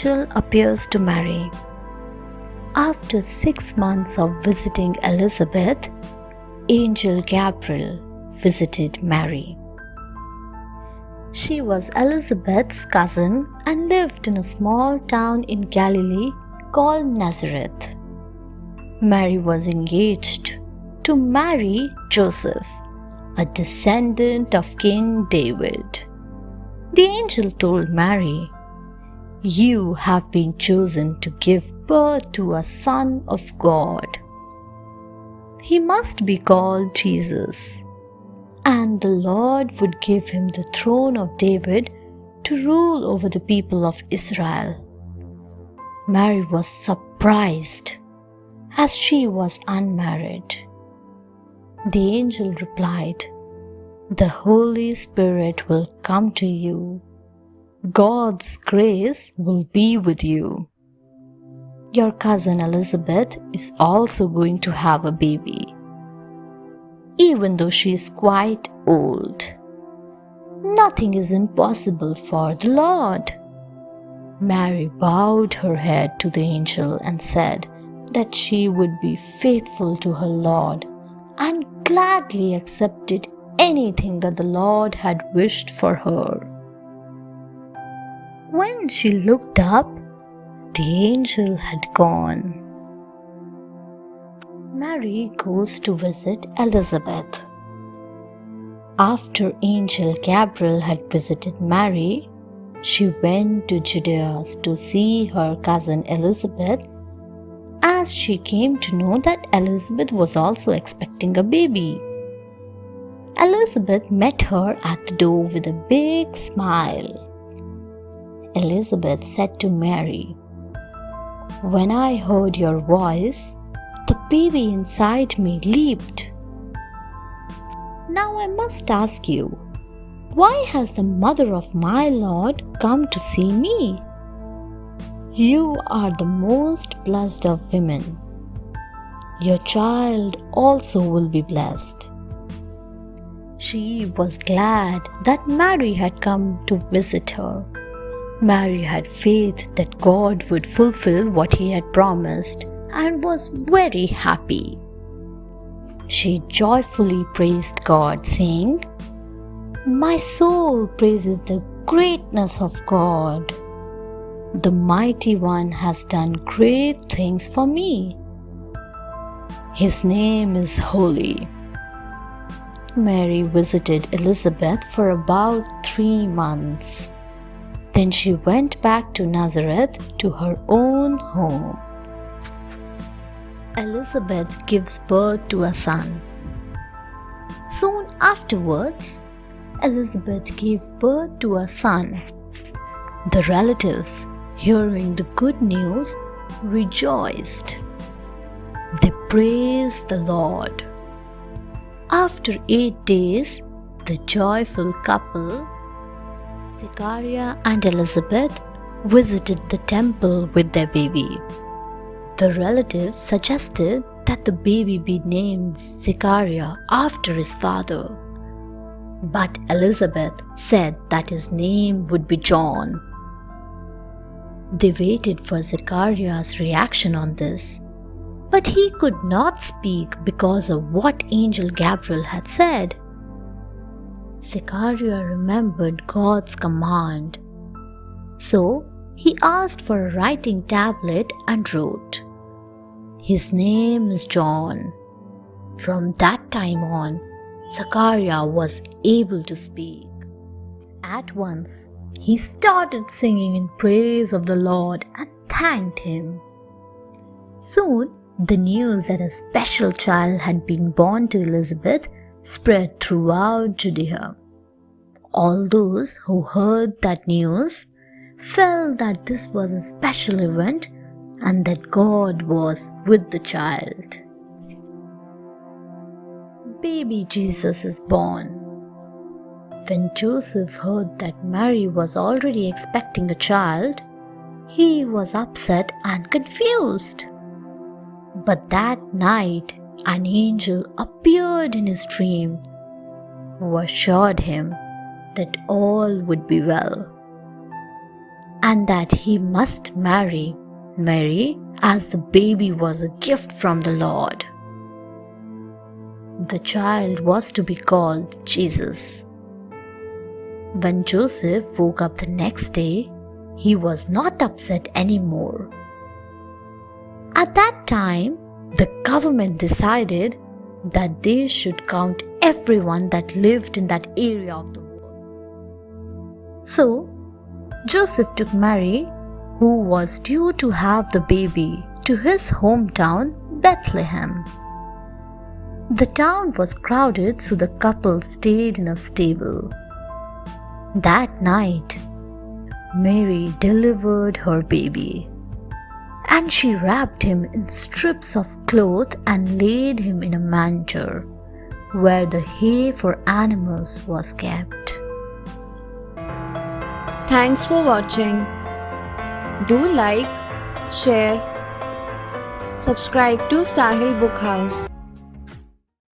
angel appears to Mary. After 6 months of visiting Elizabeth, Angel Gabriel visited Mary. She was Elizabeth's cousin and lived in a small town in Galilee called Nazareth. Mary was engaged to marry Joseph, a descendant of King David. The angel told Mary, "You have been chosen to give birth to a Son of God. He must be called Jesus, and the Lord would give him the throne of David to rule over the people of Israel." Mary was surprised as she was unmarried. The angel replied, "The Holy Spirit will come to you. God's grace will be with you. Your cousin Elizabeth is also going to have a baby, even though she is quite old. Nothing is impossible for the Lord." Mary bowed her head to the angel and said that she would be faithful to her Lord and gladly accepted anything that the Lord had wished for her. When she looked up, the angel had gone. Mary goes to visit Elizabeth. After Angel Gabriel had visited Mary, she went to Judea to see her cousin Elizabeth, as she came to know that Elizabeth was also expecting a baby. Elizabeth met her at the door with a big smile. Elizabeth said to Mary, "When I heard your voice, the baby inside me leaped. Now I must ask you, why has the mother of my Lord come to see me? You are the most blessed of women. Your child also will be blessed." She was glad that Mary had come to visit her. Mary had faith that God would fulfill what He had promised and was very happy. She joyfully praised God, saying, "My soul praises the greatness of God. The Mighty One has done great things for me. His name is holy." Mary visited Elizabeth for about 3 months. Then she went back to Nazareth to her own home. Elizabeth gives birth to a son. Soon afterwards, Elizabeth gave birth to a son. The relatives, hearing the good news, rejoiced. They praised the Lord. After 8 days, the joyful couple, Zechariah and Elizabeth, visited the temple with their baby. The relatives suggested that the baby be named Zechariah after his father, but Elizabeth said that his name would be John. They waited for Zechariah's reaction on this, but he could not speak because of what Angel Gabriel had said. Zechariah remembered God's command, so he asked for a writing tablet and wrote, "His name is John." From that time on, Zechariah was able to speak. At once, he started singing in praise of the Lord and thanked Him. Soon, the news that a special child had been born to Elizabeth spread throughout Judea. All those who heard that news felt that this was a special event and that God was with the child. Baby Jesus is born. When Joseph heard that Mary was already expecting a child, he was upset and confused. But that night, an angel appeared in his dream, who assured him that all would be well. and that he must marry Mary as the baby was a gift from the Lord. The child was to be called Jesus. When Joseph woke up the next day, he was not upset anymore. At that time, the government decided that they should count everyone that lived in that area of the world. So, Joseph took Mary, who was due to have the baby, to his hometown, Bethlehem. The town was crowded, so the couple stayed in a stable. That night, Mary delivered her baby, and she wrapped him in strips of cloth and laid him in a manger, where the hay for animals was kept. Thanks for watching. Do like, share, subscribe to Sahil Book House.